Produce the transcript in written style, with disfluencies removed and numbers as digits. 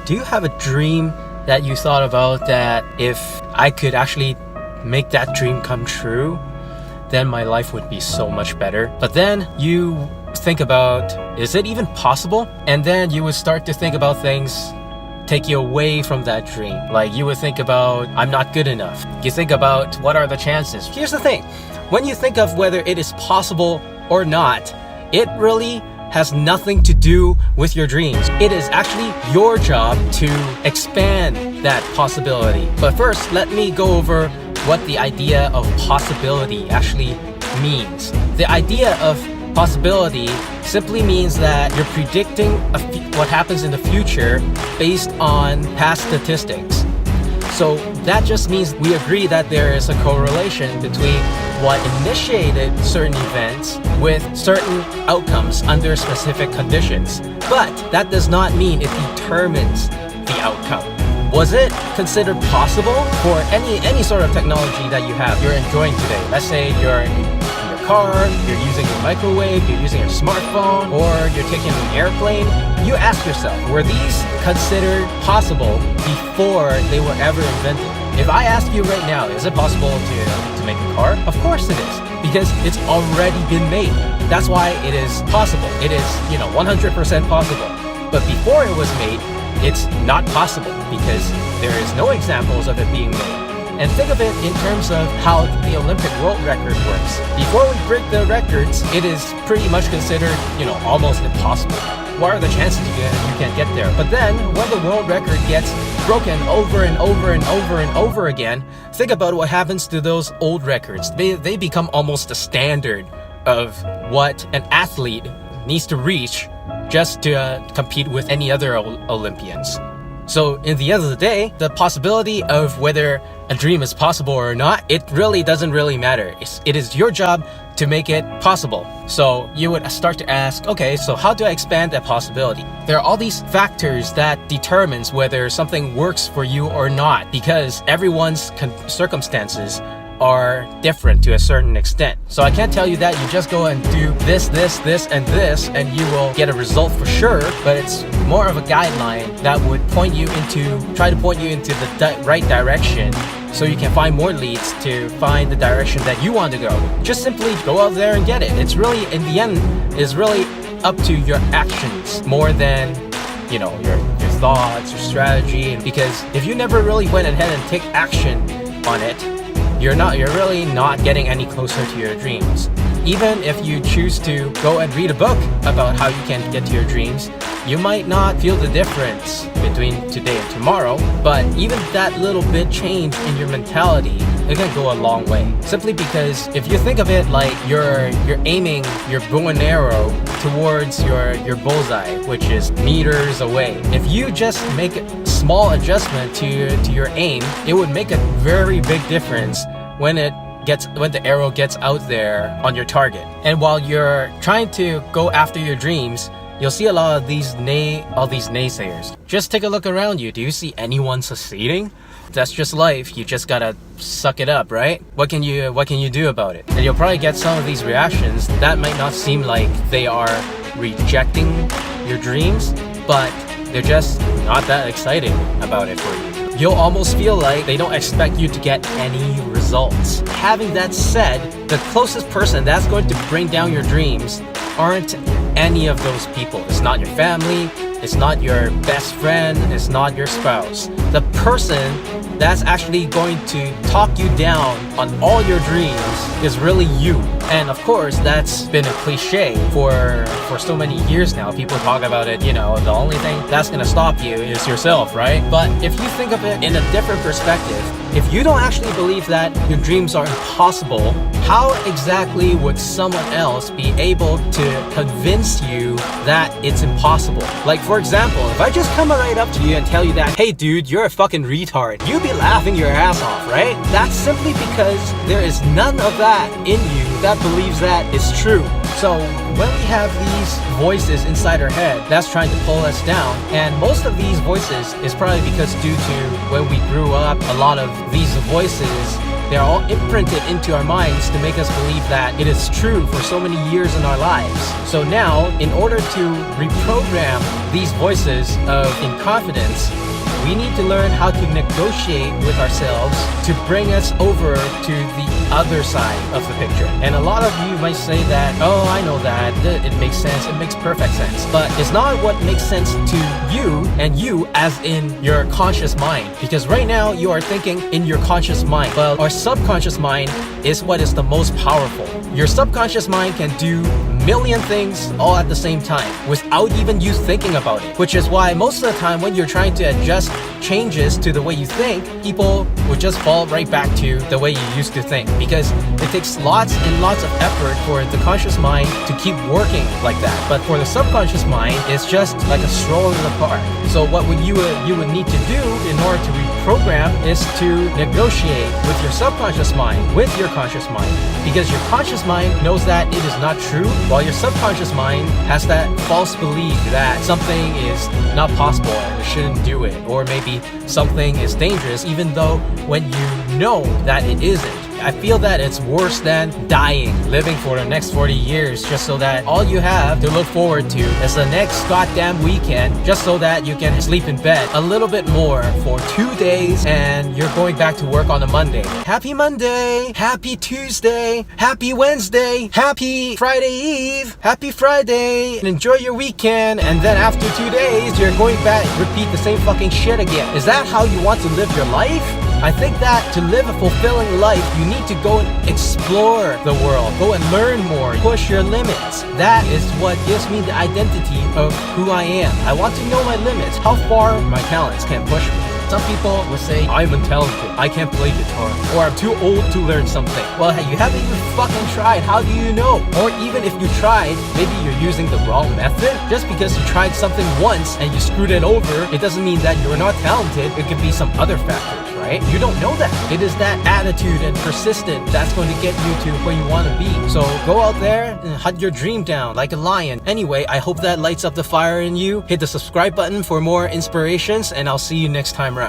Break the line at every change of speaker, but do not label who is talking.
Do you have a dream that you thought about that if I could actually make that dream come true, then my life would be so much better? But then you think about, is it even possible? And then you would start to think about things take you away from that dream. Like you would think about, I'm not good enough. You think about, what are the chances? Here's the thing, when you think of whether it is possible or not, it really has nothing to do with your dreams. It is actually your job to expand that possibility. But first, let me go over what the idea of possibility actually means. The idea of possibility simply means that you're predicting what happens in the future based on past statistics. So that just means we agree that there is a correlation between what initiated certain events with certain outcomes under specific conditions. But that does not mean it determines the outcome. Was it considered possible for any sort of technology that you have, you're enjoying today? Let's say you're in your car, you're using your microwave, you're using your smartphone, or you're taking an airplane. You ask yourself, were these considered possible before they were ever invented? If I ask you right now, is it possible to make a car? Of course it is, because it's already been made. That's why it is possible. It is, 100% possible. But before it was made, it's not possible because there is no examples of it being made. And think of it in terms of how the Olympic world record works. Before we break the records, it is pretty much considered, almost impossible. What are the chances you can get there? But then, when the world record gets broken over and over and over and over again, think about what happens to those old records. They become almost the standard of what an athlete needs to reach just to compete with any other Olympians. So in the end of the day, the possibility of whether a dream is possible or not, it really doesn't really matter. It is your job to make it possible. So you would start to ask, okay, so how do I expand that possibility? There are all these factors that determines whether something works for you or not, because everyone's circumstances are different to a certain extent. So I can't tell you that you just go and do this, and this, and you will get a result for sure, but it's more of a guideline that would try to point you into the right direction so you can find more leads to find the direction that you want to go. Just simply go out there and get it. It's really, in the end, is really up to your actions more than your thoughts, your strategy. Because if you never really went ahead and take action on it, you're really not getting any closer to your dreams. Even if you choose to go and read a book about how you can get to your dreams, you might not feel the difference between today and tomorrow, but even that little bit change in your mentality, it can go a long way. Simply because if you think of it like you're aiming your bow and arrow towards your bullseye, which is meters away. If you just make a small adjustment to your aim, it would make a very big difference when the arrow gets out there on your target. And while you're trying to go after your dreams, you'll see a lot of these naysayers. Just take a look around you. Do you see anyone succeeding? That's just life. You just gotta suck it up, right? What can you do about it? And you'll probably get some of these reactions that might not seem like they are rejecting your dreams, but they're just not that exciting about it for you. You'll almost feel like they don't expect you to get any results. Having that said, the closest person that's going to bring down your dreams aren't any of those people. It's not your family, it's not your best friend, it's not your spouse. The person that's actually going to talk you down on all your dreams is really you. And of course, that's been a cliche for so many years now. People talk about it, the only thing that's gonna stop you is yourself, right? But if you think of it in a different perspective, if you don't actually believe that your dreams are impossible, how exactly would someone else be able to convince you that it's impossible? Like, for example, if I just come right up to you and tell you that, hey dude, you're a fucking retard, you'd be laughing your ass off, right? That's simply because there is none of that in you that believes that is true. So when we have these voices inside our head that's trying to pull us down, and most of these voices is probably because due to when we grew up, a lot of these voices, They're all imprinted into our minds to make us believe that it is true for so many years in our lives. So now, in order to reprogram these voices of inconfidence, we need to learn how to negotiate with ourselves to bring us over to the other side of the picture. And a lot of you might say that, oh, I know that, it makes sense, it makes perfect sense. But it's not what makes sense to you, and you as in your conscious mind. Because right now you are thinking in your conscious mind. Well, our subconscious mind is what is the most powerful. Your subconscious mind can do million things all at the same time without even you thinking about it, which is why most of the time when you're trying to adjust changes to the way you think, people will just fall right back to the way you used to think, because it takes lots and lots of effort for the conscious mind to keep working like that. But for the subconscious mind, it's just like a stroll in the park. So what you would need to do in order to reprogram is to negotiate with your subconscious mind, with your conscious mind, because your conscious mind knows that it is not true, while your subconscious mind has that false belief that something is not possible and you shouldn't do it, or maybe something is dangerous even though when you know that it isn't. I feel that it's worse than dying, living for the next 40 years just so that all you have to look forward to is the next goddamn weekend, just so that you can sleep in bed a little bit more for 2 days and you're going back to work on a Monday. Happy Monday, happy Tuesday, happy Wednesday, happy Friday Eve, happy Friday, and enjoy your weekend, and then after 2 days you're going back, repeat the same fucking shit again. Is that how you want to live your life? I think that to live a fulfilling life, you need to go and explore the world, go and learn more, push your limits. That is what gives me the identity of who I am. I want to know my limits, how far my talents can push me. Some people will say, I'm untalented, I can't play guitar, or I'm too old to learn something. Well, you haven't even fucking tried, how do you know? Or even if you tried, maybe you're using the wrong method. Just because you tried something once and you screwed it over, it doesn't mean that you're not talented. It could be some other factors, right? You don't know that. It is that attitude and persistence that's going to get you to where you want to be. So go out there and hunt your dream down like a lion. Anyway, I hope that lights up the fire in you. Hit the subscribe button for more inspirations, and I'll see you next time around.